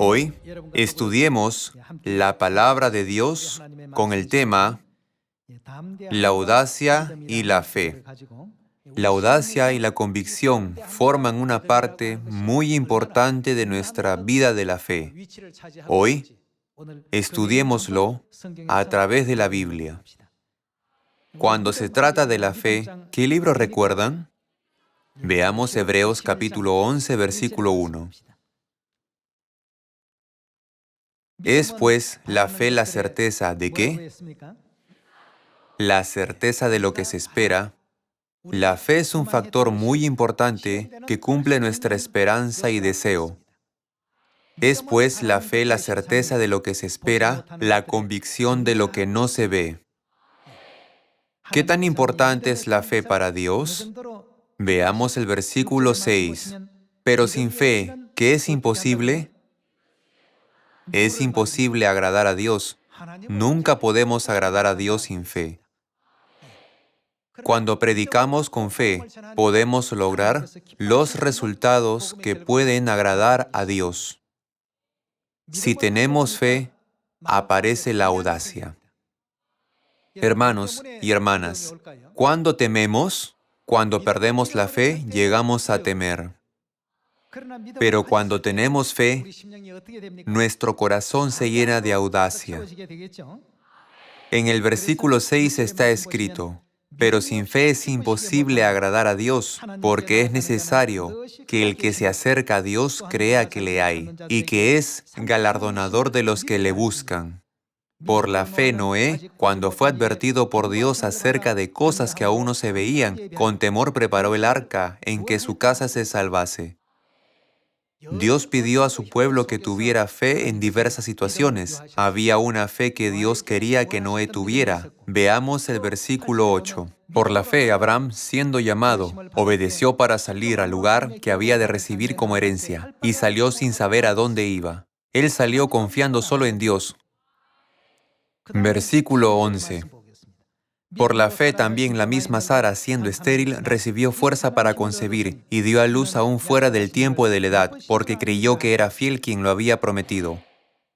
Hoy estudiemos la palabra de Dios con el tema la audacia y la fe. La audacia y la convicción forman una parte muy importante de nuestra vida de la fe. Hoy estudiémoslo a través de la Biblia. Cuando se trata de la fe, ¿qué libro recuerdan? Veamos Hebreos capítulo 11, versículo 1. ¿Es pues la fe la certeza de qué? La certeza de lo que se espera. La fe es un factor muy importante que cumple nuestra esperanza y deseo. Es pues la fe la certeza de lo que se espera, la convicción de lo que no se ve. ¿Qué tan importante es la fe para Dios? Veamos el versículo 6. Pero sin fe, ¿qué es imposible? Es imposible agradar a Dios. Nunca podemos agradar a Dios sin fe. Cuando predicamos con fe, podemos lograr los resultados que pueden agradar a Dios. Si tenemos fe, aparece la audacia. Hermanos y hermanas, ¿cuándo tememos? Cuando perdemos la fe, llegamos a temer. Pero cuando tenemos fe, nuestro corazón se llena de audacia. En el versículo 6 está escrito: pero sin fe es imposible agradar a Dios, porque es necesario que el que se acerca a Dios crea que le hay, y que es galardonador de los que le buscan. Por la fe Noé, cuando fue advertido por Dios acerca de cosas que aún no se veían, con temor preparó el arca en que su casa se salvase. Dios pidió a su pueblo que tuviera fe en diversas situaciones. Había una fe que Dios quería que Noé tuviera. Veamos el versículo 8. Por la fe, Abraham, siendo llamado, obedeció para salir al lugar que había de recibir como herencia, y salió sin saber a dónde iba. Él salió confiando solo en Dios. Versículo 11. Por la fe también la misma Sara, siendo estéril, recibió fuerza para concebir, y dio a luz aún fuera del tiempo de la edad, porque creyó que era fiel quien lo había prometido.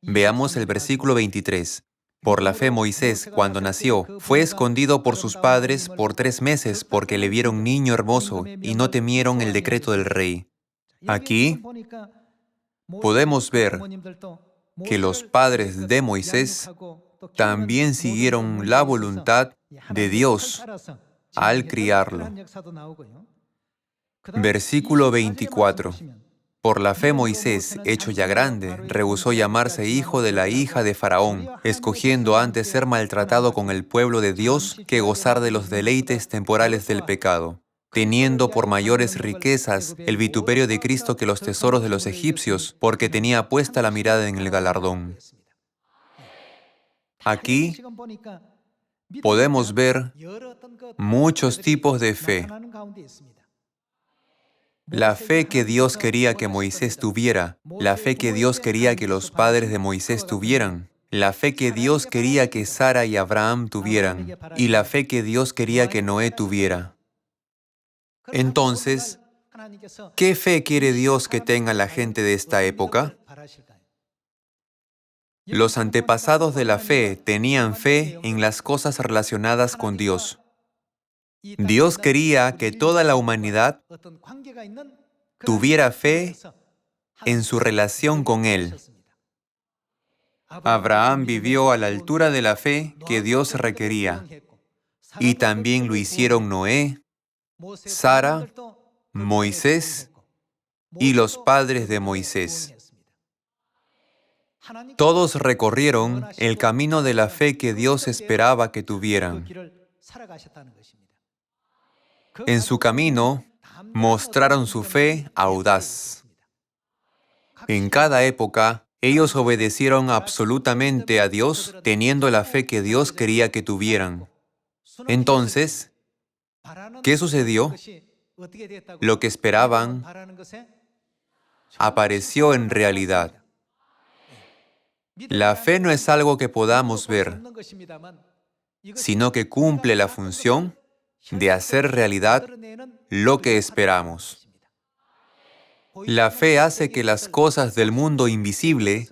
Veamos el versículo 23. Por la fe Moisés, cuando nació, fue escondido por sus padres por 3 meses, porque le vieron niño hermoso, y no temieron el decreto del rey. Aquí podemos ver que los padres de Moisés también siguieron la voluntad de Dios al criarlo. Versículo 24. Por la fe Moisés, hecho ya grande, rehusó llamarse hijo de la hija de Faraón, escogiendo antes ser maltratado con el pueblo de Dios que gozar de los deleites temporales del pecado, teniendo por mayores riquezas el vituperio de Cristo que los tesoros de los egipcios, porque tenía puesta la mirada en el galardón. Aquí podemos ver muchos tipos de fe. La fe que Dios quería que Moisés tuviera, la fe que Dios quería que los padres de Moisés tuvieran, la fe que Dios quería que Sara y Abraham tuvieran, y la fe que Dios quería que Noé tuviera. Entonces, ¿qué fe quiere Dios que tenga la gente de esta época? Los antepasados de la fe tenían fe en las cosas relacionadas con Dios. Dios quería que toda la humanidad tuviera fe en su relación con Él. Abraham vivió a la altura de la fe que Dios requería, y también lo hicieron Noé, Sara, Moisés y los padres de Moisés. Todos recorrieron el camino de la fe que Dios esperaba que tuvieran. En su camino, mostraron su fe audaz. En cada época, ellos obedecieron absolutamente a Dios, teniendo la fe que Dios quería que tuvieran. Entonces, ¿qué sucedió? Lo que esperaban apareció en realidad. La fe no es algo que podamos ver, sino que cumple la función de hacer realidad lo que esperamos. La fe hace que las cosas del mundo invisible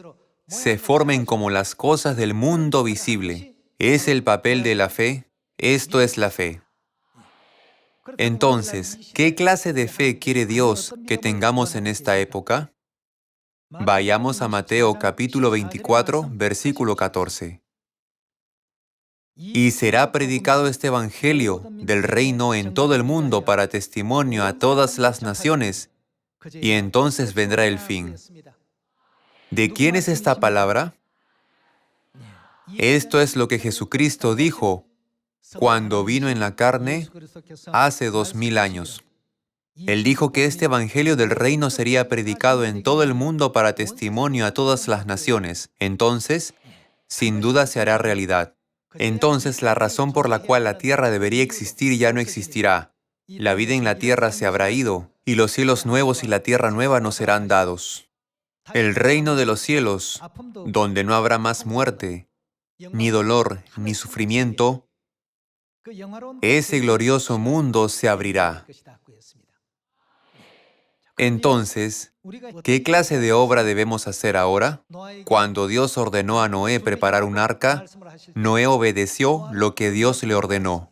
se formen como las cosas del mundo visible. ¿Es el papel de la fe? Esto es la fe. Entonces, ¿qué clase de fe quiere Dios que tengamos en esta época? Vayamos a Mateo capítulo 24, versículo 14. Y será predicado este evangelio del reino en todo el mundo para testimonio a todas las naciones, y entonces vendrá el fin. ¿De quién es esta palabra? Esto es lo que Jesucristo dijo cuando vino en la carne hace 2000 años. Él dijo que este evangelio del reino sería predicado en todo el mundo para testimonio a todas las naciones. Entonces, sin duda se hará realidad. Entonces, la razón por la cual la tierra debería existir ya no existirá. La vida en la tierra se habrá ido, y los cielos nuevos y la tierra nueva nos serán dados. El reino de los cielos, donde no habrá más muerte, ni dolor, ni sufrimiento, ese glorioso mundo se abrirá. Entonces, ¿qué clase de obra debemos hacer ahora? Cuando Dios ordenó a Noé preparar un arca, Noé obedeció lo que Dios le ordenó.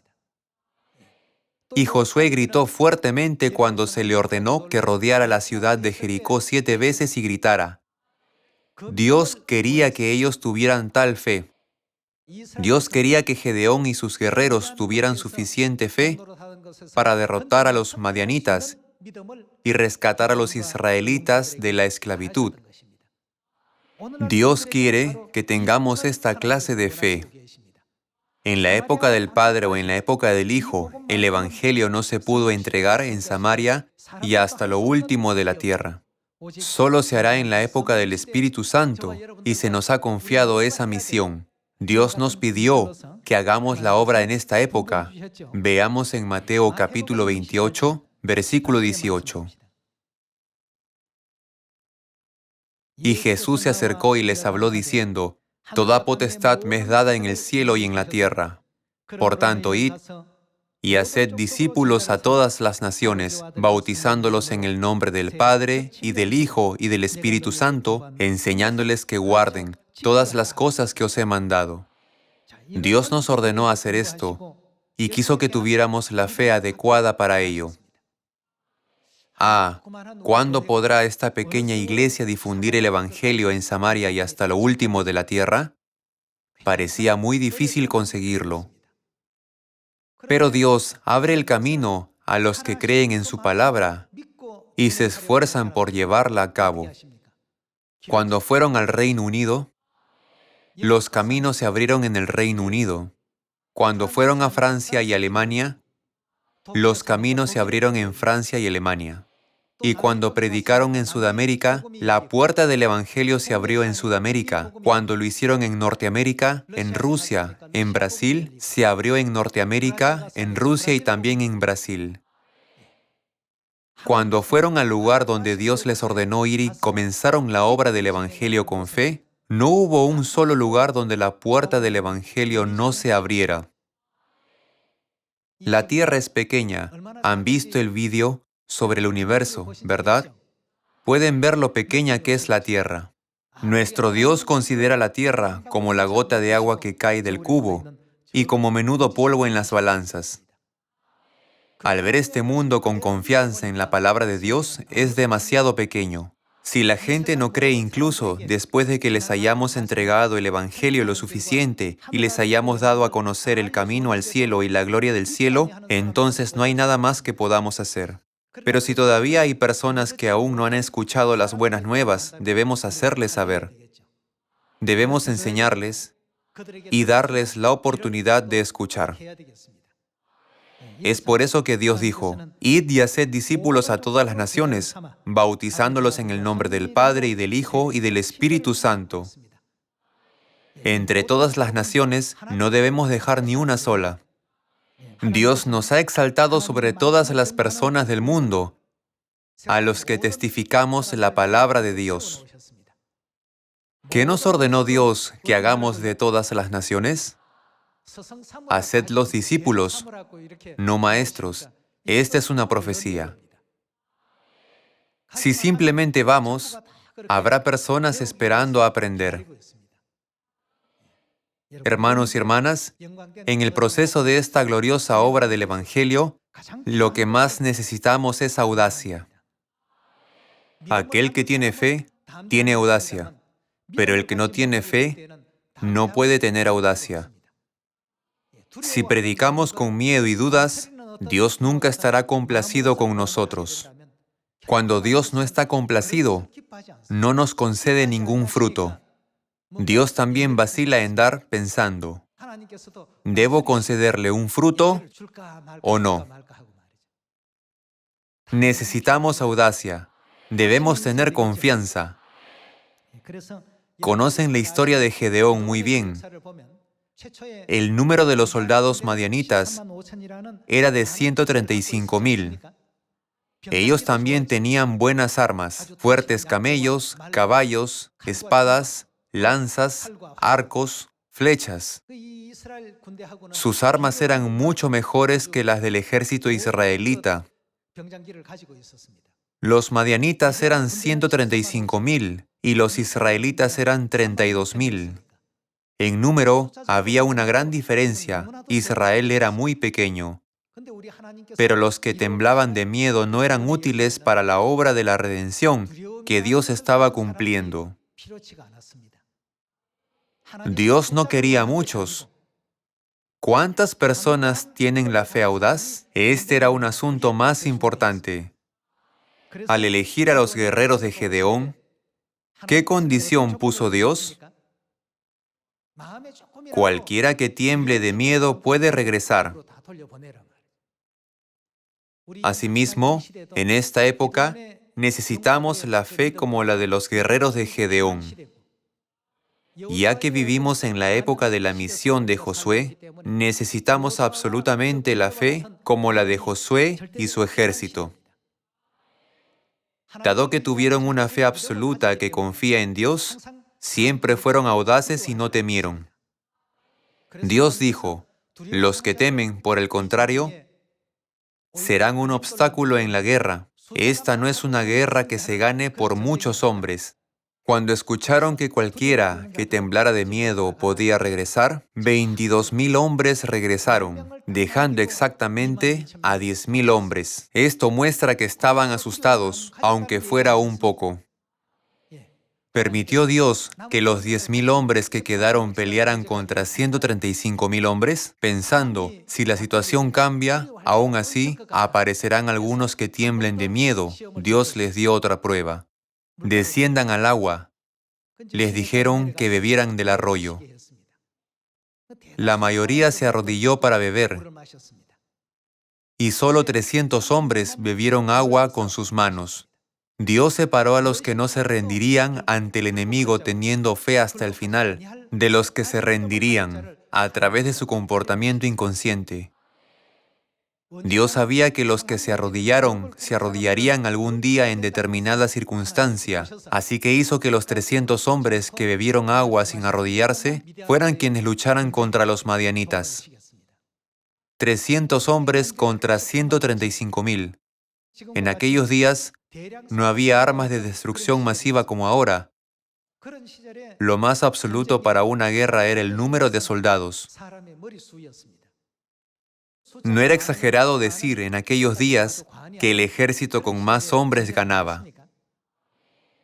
Y Josué gritó fuertemente cuando se le ordenó que rodeara la ciudad de Jericó 7 veces y gritara. Dios quería que ellos tuvieran tal fe. Dios quería que Gedeón y sus guerreros tuvieran suficiente fe para derrotar a los madianitas y rescatar a los israelitas de la esclavitud. Dios quiere que tengamos esta clase de fe. En la época del Padre o en la época del Hijo, el Evangelio no se pudo entregar en Samaria y hasta lo último de la tierra. Solo se hará en la época del Espíritu Santo y se nos ha confiado esa misión. Dios nos pidió que hagamos la obra en esta época. Veamos en Mateo capítulo 28, versículo 18. Y Jesús se acercó y les habló diciendo, Toda potestad me es dada en el cielo y en la tierra. Por tanto, id y haced discípulos a todas las naciones, bautizándolos en el nombre del Padre, y del Hijo, y del Espíritu Santo, enseñándoles que guarden todas las cosas que os he mandado. Dios nos ordenó hacer esto, y quiso que tuviéramos la fe adecuada para ello. ¿Cuándo podrá esta pequeña iglesia difundir el Evangelio en Samaria y hasta lo último de la tierra? Parecía muy difícil conseguirlo. Pero Dios abre el camino a los que creen en su palabra y se esfuerzan por llevarla a cabo. Cuando fueron al Reino Unido, los caminos se abrieron en el Reino Unido. Cuando fueron a Francia y Alemania, los caminos se abrieron en Francia y Alemania. Y cuando predicaron en Sudamérica, la puerta del Evangelio se abrió en Sudamérica. Cuando lo hicieron en Norteamérica, en Rusia, en Brasil, se abrió en Norteamérica, en Rusia y también en Brasil. Cuando fueron al lugar donde Dios les ordenó ir y comenzaron la obra del Evangelio con fe, no hubo un solo lugar donde la puerta del Evangelio no se abriera. La tierra es pequeña. ¿Han visto el vídeo sobre el universo, verdad? Pueden ver lo pequeña que es la tierra. Nuestro Dios considera la tierra como la gota de agua que cae del cubo y como menudo polvo en las balanzas. Al ver este mundo con confianza en la palabra de Dios, es demasiado pequeño. Si la gente no cree incluso después de que les hayamos entregado el Evangelio lo suficiente y les hayamos dado a conocer el camino al cielo y la gloria del cielo, entonces no hay nada más que podamos hacer. Pero si todavía hay personas que aún no han escuchado las buenas nuevas, debemos hacerles saber. Debemos enseñarles y darles la oportunidad de escuchar. Es por eso que Dios dijo, Id y haced discípulos a todas las naciones, bautizándolos en el nombre del Padre y del Hijo y del Espíritu Santo. Entre todas las naciones no debemos dejar ni una sola. Dios nos ha exaltado sobre todas las personas del mundo, a los que testificamos la palabra de Dios. ¿Qué nos ordenó Dios que hagamos de todas las naciones? Haced los discípulos, no maestros. Esta es una profecía. Si simplemente vamos, habrá personas esperando a aprender. Hermanos y hermanas, en el proceso de esta gloriosa obra del Evangelio, lo que más necesitamos es audacia. Aquel que tiene fe, tiene audacia, pero el que no tiene fe, no puede tener audacia. Si predicamos con miedo y dudas, Dios nunca estará complacido con nosotros. Cuando Dios no está complacido, no nos concede ningún fruto. Dios también vacila en dar pensando, ¿debo concederle un fruto o no? Necesitamos audacia. Debemos tener confianza. Conocen la historia de Gedeón muy bien. El número de los soldados madianitas era de 135,000. Ellos también tenían buenas armas, fuertes camellos, caballos, espadas, lanzas, arcos, flechas. Sus armas eran mucho mejores que las del ejército israelita. Los madianitas eran 135,000 y los israelitas eran 32,000. En número había una gran diferencia. Israel era muy pequeño. Pero los que temblaban de miedo no eran útiles para la obra de la redención que Dios estaba cumpliendo. Dios no quería a muchos. ¿Cuántas personas tienen la fe audaz? Este era un asunto más importante. Al elegir a los guerreros de Gedeón, ¿qué condición puso Dios? Cualquiera que tiemble de miedo puede regresar. Asimismo, en esta época, necesitamos la fe como la de los guerreros de Gedeón. Ya que vivimos en la época de la misión de Josué, necesitamos absolutamente la fe como la de Josué y su ejército. Dado que tuvieron una fe absoluta que confía en Dios, siempre fueron audaces y no temieron. Dios dijo, los que temen, por el contrario, serán un obstáculo en la guerra. Esta no es una guerra que se gane por muchos hombres. Cuando escucharon que cualquiera que temblara de miedo podía regresar, 22,000 hombres regresaron, dejando exactamente a 10,000 hombres. Esto muestra que estaban asustados, aunque fuera un poco. ¿Permitió Dios que los 10,000 hombres que quedaron pelearan contra 135,000 hombres? Pensando, si la situación cambia, aún así, aparecerán algunos que tiemblen de miedo. Dios les dio otra prueba. Desciendan al agua. Les dijeron que bebieran del arroyo. La mayoría se arrodilló para beber, y solo 300 hombres bebieron agua con sus manos. Dios separó a los que no se rendirían ante el enemigo teniendo fe hasta el final, de los que se rendirían a través de su comportamiento inconsciente. Dios sabía que los que se arrodillarían algún día en determinada circunstancia, así que hizo que los 300 hombres que bebieron agua sin arrodillarse fueran quienes lucharan contra los madianitas. 300 hombres contra 135,000. En aquellos días, no había armas de destrucción masiva como ahora. Lo más absoluto para una guerra era el número de soldados. No era exagerado decir en aquellos días que el ejército con más hombres ganaba.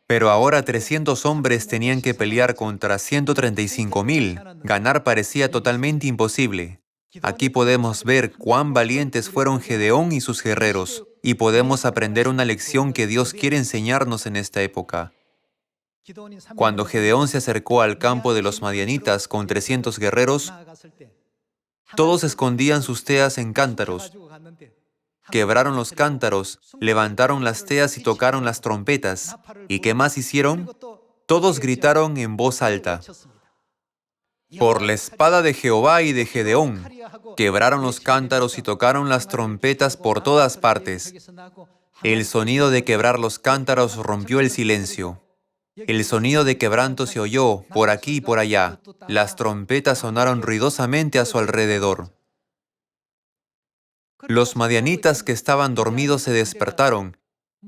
Pero ahora 300 hombres tenían que pelear contra 135,000. Ganar parecía totalmente imposible. Aquí podemos ver cuán valientes fueron Gedeón y sus guerreros, y podemos aprender una lección que Dios quiere enseñarnos en esta época. Cuando Gedeón se acercó al campo de los madianitas con 300 guerreros, todos escondían sus teas en cántaros. Quebraron los cántaros, levantaron las teas y tocaron las trompetas. ¿Y qué más hicieron? Todos gritaron en voz alta: por la espada de Jehová y de Gedeón. Quebraron los cántaros y tocaron las trompetas por todas partes. El sonido de quebrar los cántaros rompió el silencio. El sonido de quebranto se oyó por aquí y por allá. Las trompetas sonaron ruidosamente a su alrededor. Los madianitas que estaban dormidos se despertaron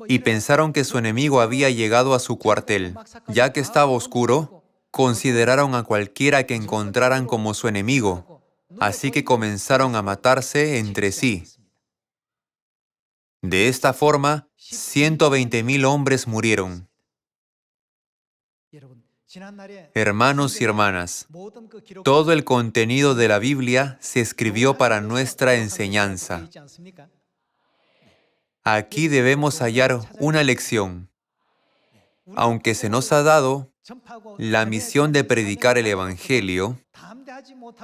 y pensaron que su enemigo había llegado a su cuartel. Ya que estaba oscuro, consideraron a cualquiera que encontraran como su enemigo, así que comenzaron a matarse entre sí. De esta forma, 120,000 hombres murieron. Hermanos y hermanas, todo el contenido de la Biblia se escribió para nuestra enseñanza. Aquí debemos hallar una lección. Aunque se nos ha dado la misión de predicar el Evangelio,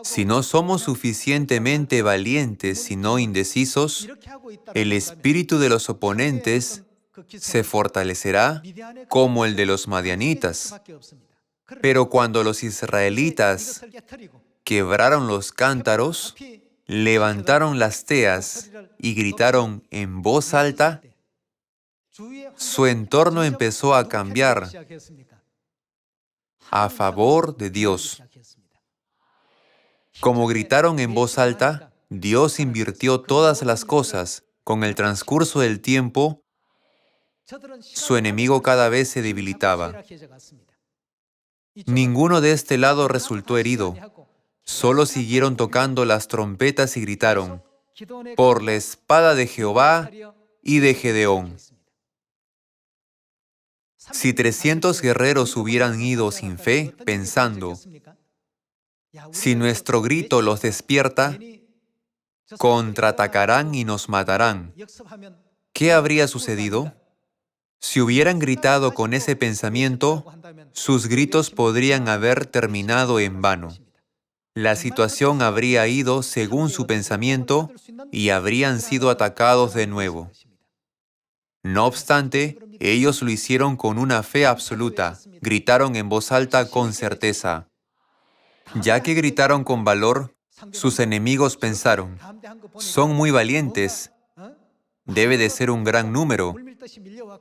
si no somos suficientemente valientes y no indecisos, el espíritu de los oponentes se fortalecerá como el de los madianitas. Pero cuando los israelitas quebraron los cántaros, levantaron las teas y gritaron en voz alta, su entorno empezó a cambiar a favor de Dios. Como gritaron en voz alta, Dios invirtió todas las cosas. Con el transcurso del tiempo, su enemigo cada vez se debilitaba. Ninguno de este lado resultó herido. Solo siguieron tocando las trompetas y gritaron, por la espada de Jehová y de Gedeón. Si 300 guerreros hubieran ido sin fe, pensando, si nuestro grito los despierta, contraatacarán y nos matarán, ¿qué habría sucedido? Si hubieran gritado con ese pensamiento, sus gritos podrían haber terminado en vano. La situación habría ido según su pensamiento y habrían sido atacados de nuevo. No obstante, ellos lo hicieron con una fe absoluta, gritaron en voz alta con certeza. Ya que gritaron con valor, sus enemigos pensaron, son muy valientes, debe de ser un gran número.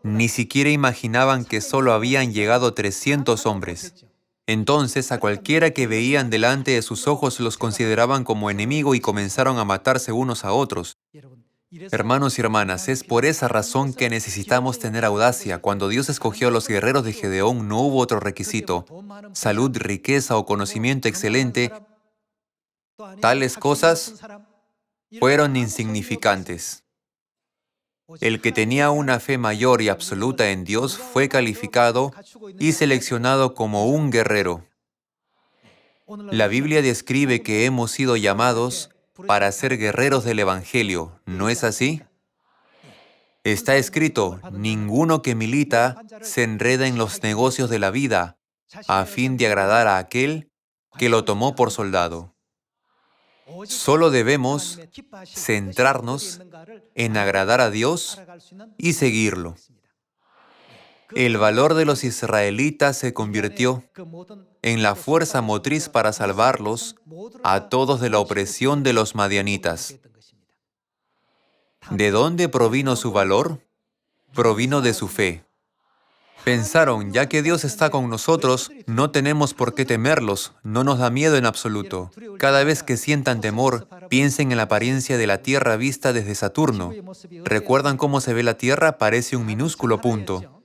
Ni siquiera imaginaban que solo habían llegado 300 hombres. Entonces, a cualquiera que veían delante de sus ojos los consideraban como enemigo y comenzaron a matarse unos a otros. Hermanos y hermanas, es por esa razón que necesitamos tener audacia. Cuando Dios escogió a los guerreros de Gedeón, no hubo otro requisito. Salud, riqueza o conocimiento excelente, tales cosas fueron insignificantes. El que tenía una fe mayor y absoluta en Dios fue calificado y seleccionado como un guerrero. La Biblia describe que hemos sido llamados para ser guerreros del Evangelio, ¿no es así? Está escrito, ninguno que milita se enreda en los negocios de la vida, a fin de agradar a aquel que lo tomó por soldado. Solo debemos centrarnos en agradar a Dios y seguirlo. El valor de los israelitas se convirtió en la fuerza motriz para salvarlos a todos de la opresión de los madianitas. ¿De dónde provino su valor? Provino de su fe. Pensaron, ya que Dios está con nosotros, no tenemos por qué temerlos, no nos da miedo en absoluto. Cada vez que sientan temor, piensen en la apariencia de la Tierra vista desde Saturno. ¿Recuerdan cómo se ve la Tierra? Parece un minúsculo punto.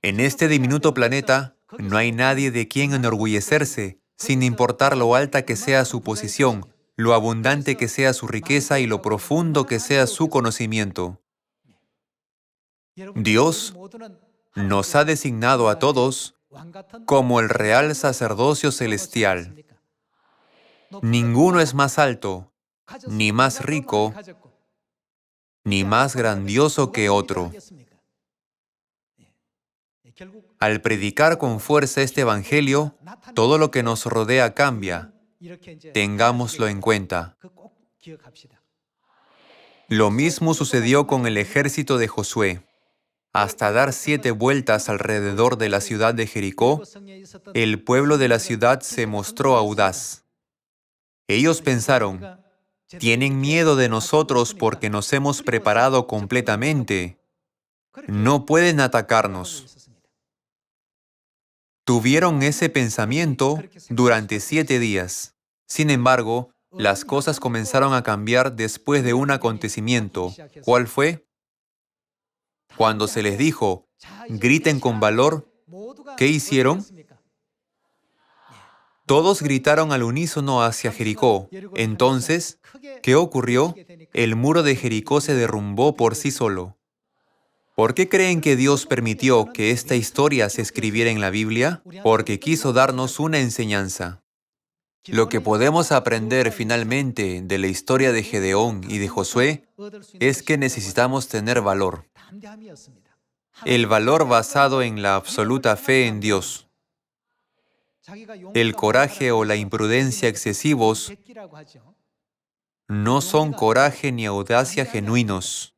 En este diminuto planeta, no hay nadie de quien enorgullecerse, sin importar lo alta que sea su posición, lo abundante que sea su riqueza y lo profundo que sea su conocimiento. Dios nos ha designado a todos como el real sacerdocio celestial. Ninguno es más alto, ni más rico, ni más grandioso que otro. Al predicar con fuerza este Evangelio, todo lo que nos rodea cambia. Tengámoslo en cuenta. Lo mismo sucedió con el ejército de Josué. Hasta dar 7 vueltas alrededor de la ciudad de Jericó, el pueblo de la ciudad se mostró audaz. Ellos pensaron, tienen miedo de nosotros porque nos hemos preparado completamente. No pueden atacarnos. Tuvieron ese pensamiento durante 7 días. Sin embargo, las cosas comenzaron a cambiar después de un acontecimiento. ¿Cuál fue? Cuando se les dijo, griten con valor, ¿qué hicieron? Todos gritaron al unísono hacia Jericó. Entonces, ¿qué ocurrió? El muro de Jericó se derrumbó por sí solo. ¿Por qué creen que Dios permitió que esta historia se escribiera en la Biblia? Porque quiso darnos una enseñanza. Lo que podemos aprender finalmente de la historia de Gedeón y de Josué es que necesitamos tener valor. El valor basado en la absoluta fe en Dios. El coraje o la imprudencia excesivos no son coraje ni audacia genuinos.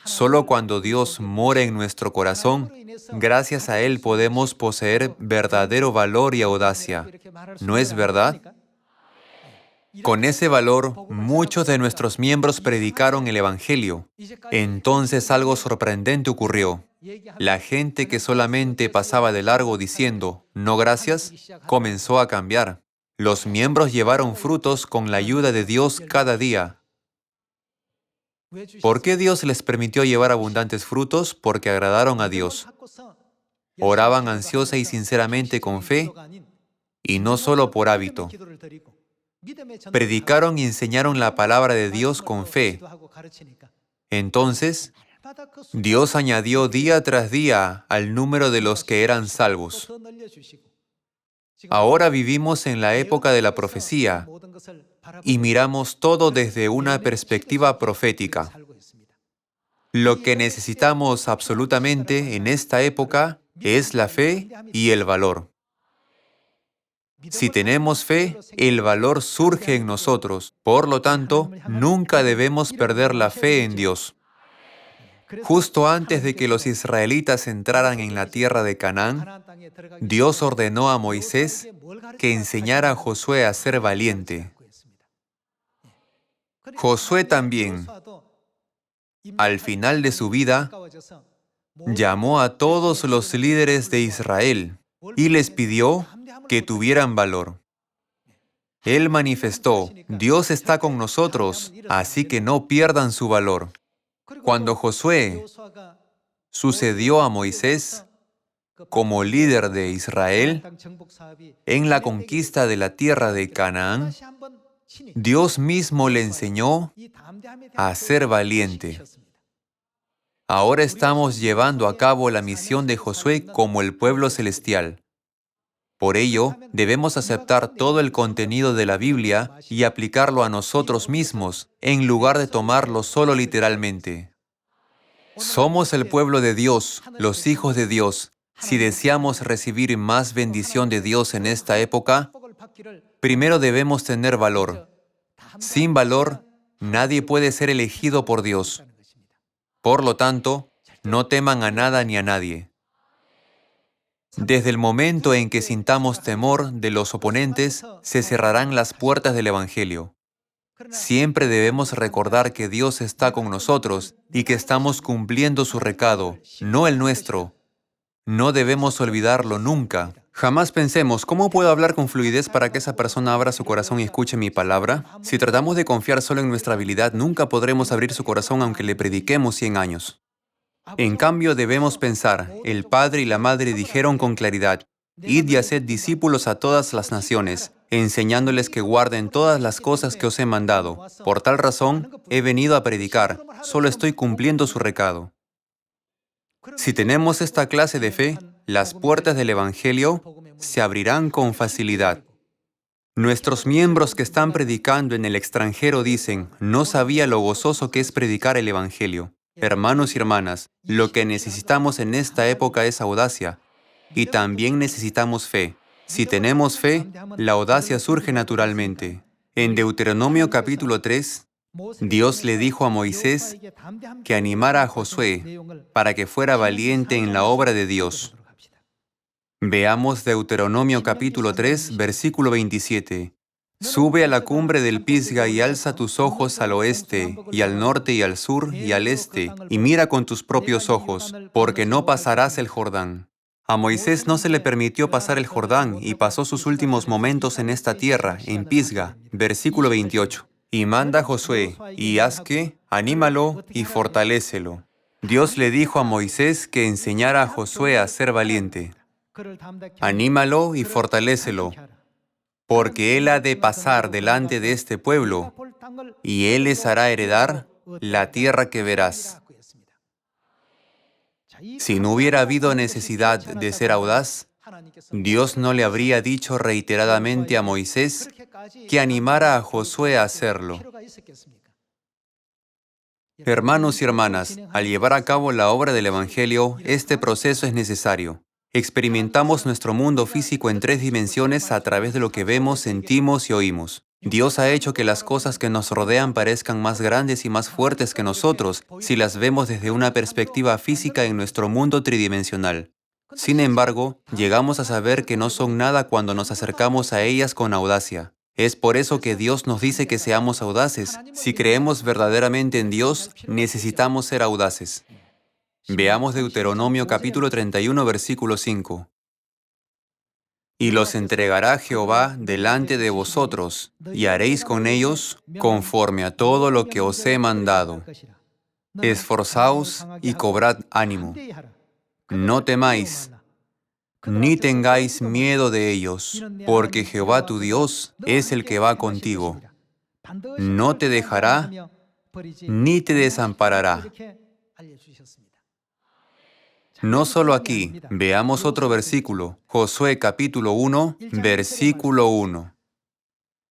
Solo cuando Dios mora en nuestro corazón, gracias a Él podemos poseer verdadero valor y audacia. ¿No es verdad? Con ese valor, muchos de nuestros miembros predicaron el Evangelio. Entonces algo sorprendente ocurrió. La gente que solamente pasaba de largo diciendo, "No gracias", comenzó a cambiar. Los miembros llevaron frutos con la ayuda de Dios cada día. ¿Por qué Dios les permitió llevar abundantes frutos? Porque agradaron a Dios. Oraban ansiosa y sinceramente con fe, y no solo por hábito. Predicaron y enseñaron la palabra de Dios con fe. Entonces, Dios añadió día tras día al número de los que eran salvos. Ahora vivimos en la época de la profecía y miramos todo desde una perspectiva profética. Lo que necesitamos absolutamente en esta época es la fe y el valor. Si tenemos fe, el valor surge en nosotros. Por lo tanto, nunca debemos perder la fe en Dios. Justo antes de que los israelitas entraran en la tierra de Canaán, Dios ordenó a Moisés que enseñara a Josué a ser valiente. Josué también, al final de su vida, llamó a todos los líderes de Israel y les pidió que tuvieran valor. Él manifestó, Dios está con nosotros, así que no pierdan su valor. Cuando Josué sucedió a Moisés como líder de Israel en la conquista de la tierra de Canaán, Dios mismo le enseñó a ser valiente. Ahora estamos llevando a cabo la misión de Josué como el pueblo celestial. Por ello, debemos aceptar todo el contenido de la Biblia y aplicarlo a nosotros mismos, en lugar de tomarlo solo literalmente. Somos el pueblo de Dios, los hijos de Dios. Si deseamos recibir más bendición de Dios en esta época, primero debemos tener valor. Sin valor, nadie puede ser elegido por Dios. Por lo tanto, no teman a nada ni a nadie. Desde el momento en que sintamos temor de los oponentes, se cerrarán las puertas del Evangelio. Siempre debemos recordar que Dios está con nosotros y que estamos cumpliendo su recado, no el nuestro. No debemos olvidarlo nunca. Jamás pensemos, ¿cómo puedo hablar con fluidez para que esa persona abra su corazón y escuche mi palabra? Si tratamos de confiar solo en nuestra habilidad, nunca podremos abrir su corazón aunque le prediquemos 100 años. En cambio, debemos pensar, el Padre y la Madre dijeron con claridad, «Id y haced discípulos a todas las naciones, enseñándoles que guarden todas las cosas que os he mandado. Por tal razón, he venido a predicar, solo estoy cumpliendo su recado». Si tenemos esta clase de fe, las puertas del Evangelio se abrirán con facilidad. Nuestros miembros que están predicando en el extranjero dicen, «No sabía lo gozoso que es predicar el Evangelio». Hermanos y hermanas, lo que necesitamos en esta época es audacia, y también necesitamos fe. Si tenemos fe, la audacia surge naturalmente. En Deuteronomio capítulo 3, Dios le dijo a Moisés que animara a Josué para que fuera valiente en la obra de Dios. Veamos Deuteronomio capítulo 3, versículo 27. Sube a la cumbre del Pisga y alza tus ojos al oeste, y al norte y al sur y al este, y mira con tus propios ojos, porque no pasarás el Jordán. A Moisés no se le permitió pasar el Jordán y pasó sus últimos momentos en esta tierra, en Pisga. Versículo 28. Y manda a Josué, y haz que, anímalo y fortalécelo. Dios le dijo a Moisés que enseñara a Josué a ser valiente. Anímalo y fortalécelo, porque él ha de pasar delante de este pueblo, y él les hará heredar la tierra que verás. Si no hubiera habido necesidad de ser audaz, Dios no le habría dicho reiteradamente a Moisés que animara a Josué a hacerlo. Hermanos y hermanas, al llevar a cabo la obra del Evangelio, este proceso es necesario. Experimentamos nuestro mundo físico en 3 dimensiones a través de lo que vemos, sentimos y oímos. Dios ha hecho que las cosas que nos rodean parezcan más grandes y más fuertes que nosotros si las vemos desde una perspectiva física en nuestro mundo tridimensional. Sin embargo, llegamos a saber que no son nada cuando nos acercamos a ellas con audacia. Es por eso que Dios nos dice que seamos audaces. Si creemos verdaderamente en Dios, necesitamos ser audaces. Veamos Deuteronomio capítulo 31, versículo 5. Y los entregará Jehová delante de vosotros, y haréis con ellos conforme a todo lo que os he mandado. Esforzaos y cobrad ánimo. No temáis, ni tengáis miedo de ellos, porque Jehová tu Dios es el que va contigo. No te dejará, ni te desamparará. No solo aquí, veamos otro versículo, Josué capítulo 1, versículo 1.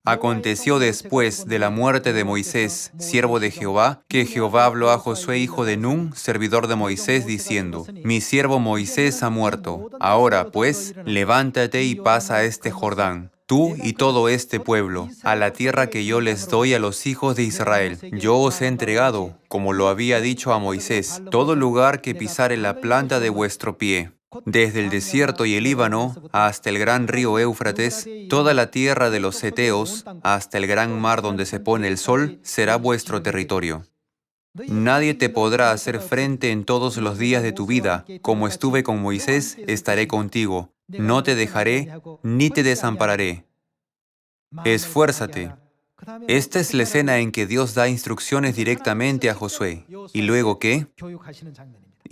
Aconteció después de la muerte de Moisés, siervo de Jehová, que Jehová habló a Josué, hijo de Nun, servidor de Moisés, diciendo: Mi siervo Moisés ha muerto. Ahora, pues, levántate y pasa este Jordán, tú y todo este pueblo, a la tierra que yo les doy a los hijos de Israel. Yo os he entregado, como lo había dicho a Moisés, todo lugar que pisare la planta de vuestro pie. Desde el desierto y el Líbano hasta el gran río Éufrates, toda la tierra de los heteos, hasta el gran mar donde se pone el sol, será vuestro territorio. Nadie te podrá hacer frente en todos los días de tu vida. Como estuve con Moisés, estaré contigo. No te dejaré, ni te desampararé. Esfuérzate. Esta es la escena en que Dios da instrucciones directamente a Josué. ¿Y luego qué?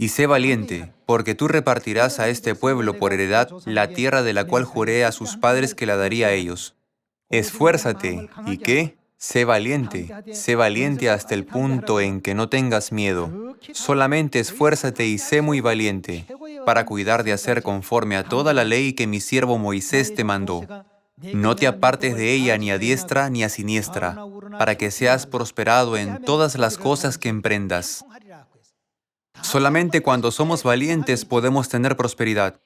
Y sé valiente, porque tú repartirás a este pueblo por heredad la tierra de la cual juré a sus padres que la daría a ellos. Esfuérzate, ¿y qué? Sé valiente hasta el punto en que no tengas miedo. Solamente esfuérzate y sé muy valiente, para cuidar de hacer conforme a toda la ley que mi siervo Moisés te mandó. No te apartes de ella ni a diestra ni a siniestra, para que seas prosperado en todas las cosas que emprendas. Solamente cuando somos valientes podemos tener prosperidad.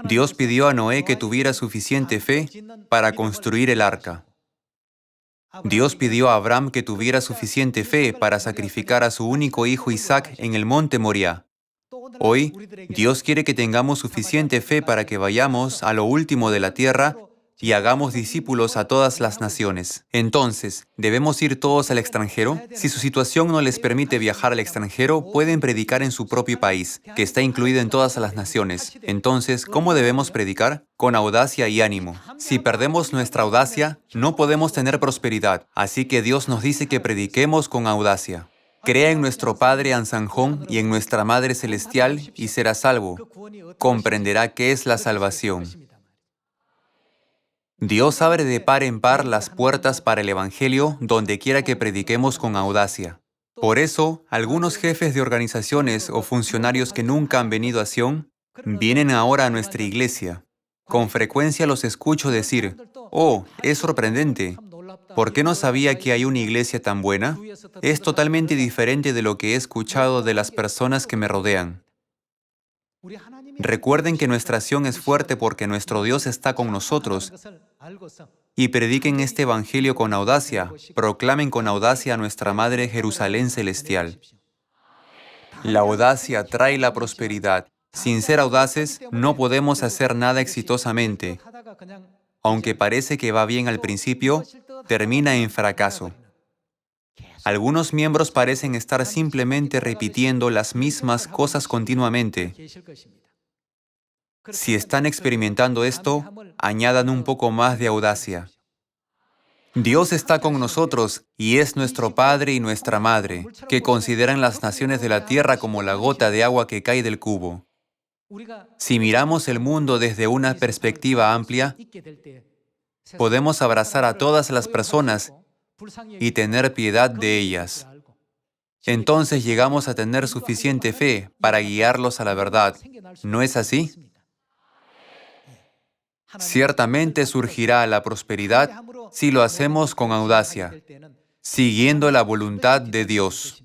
Dios pidió a Noé que tuviera suficiente fe para construir el arca. Dios pidió a Abraham que tuviera suficiente fe para sacrificar a su único hijo Isaac en el monte Moriah. Hoy, Dios quiere que tengamos suficiente fe para que vayamos a lo último de la tierra y hagamos discípulos a todas las naciones. Entonces, ¿debemos ir todos al extranjero? Si su situación no les permite viajar al extranjero, pueden predicar en su propio país, que está incluido en todas las naciones. Entonces, ¿cómo debemos predicar? Con audacia y ánimo. Si perdemos nuestra audacia, no podemos tener prosperidad. Así que Dios nos dice que prediquemos con audacia. Crea en nuestro Padre Ansanjón y en nuestra Madre Celestial y será salvo. Comprenderá qué es la salvación. Dios abre de par en par las puertas para el Evangelio donde quiera que prediquemos con audacia. Por eso, algunos jefes de organizaciones o funcionarios que nunca han venido a Sion, vienen ahora a nuestra iglesia. Con frecuencia los escucho decir: «Oh, es sorprendente. ¿Por qué no sabía que hay una iglesia tan buena? Es totalmente diferente de lo que he escuchado de las personas que me rodean». Recuerden que nuestra acción es fuerte porque nuestro Dios está con nosotros y prediquen este Evangelio con audacia, proclamen con audacia a nuestra Madre Jerusalén Celestial. La audacia trae la prosperidad. Sin ser audaces, no podemos hacer nada exitosamente. Aunque parece que va bien al principio, termina en fracaso. Algunos miembros parecen estar simplemente repitiendo las mismas cosas continuamente. Si están experimentando esto, añadan un poco más de audacia. Dios está con nosotros y es nuestro Padre y nuestra Madre, que consideran las naciones de la tierra como la gota de agua que cae del cubo. Si miramos el mundo desde una perspectiva amplia, podemos abrazar a todas las personas y tener piedad de ellas. Entonces llegamos a tener suficiente fe para guiarlos a la verdad. ¿No es así? Ciertamente surgirá la prosperidad si lo hacemos con audacia, siguiendo la voluntad de Dios.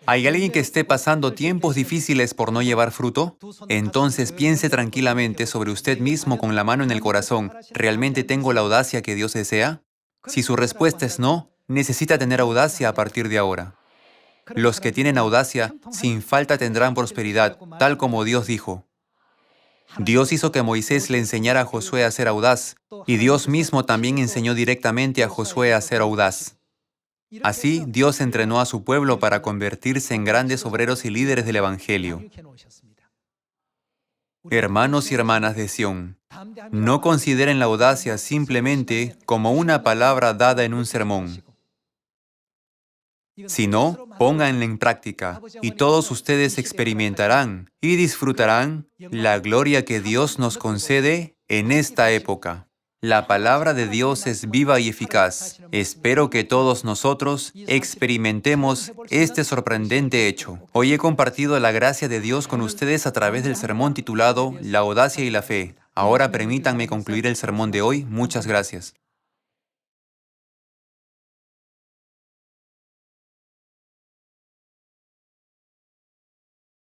¿Hay alguien que esté pasando tiempos difíciles por no llevar fruto? Entonces piense tranquilamente sobre usted mismo con la mano en el corazón. ¿Realmente tengo la audacia que Dios desea? Si su respuesta es no, necesita tener audacia a partir de ahora. Los que tienen audacia, sin falta tendrán prosperidad, tal como Dios dijo. Dios hizo que Moisés le enseñara a Josué a ser audaz, y Dios mismo también enseñó directamente a Josué a ser audaz. Así, Dios entrenó a su pueblo para convertirse en grandes obreros y líderes del Evangelio. Hermanos y hermanas de Sión, no consideren la audacia simplemente como una palabra dada en un sermón, sino pónganla en práctica, y todos ustedes experimentarán y disfrutarán la gloria que Dios nos concede en esta época. La palabra de Dios es viva y eficaz. Espero que todos nosotros experimentemos este sorprendente hecho. Hoy he compartido la gracia de Dios con ustedes a través del sermón titulado La audacia y la fe. Ahora permítanme concluir el sermón de hoy. Muchas gracias.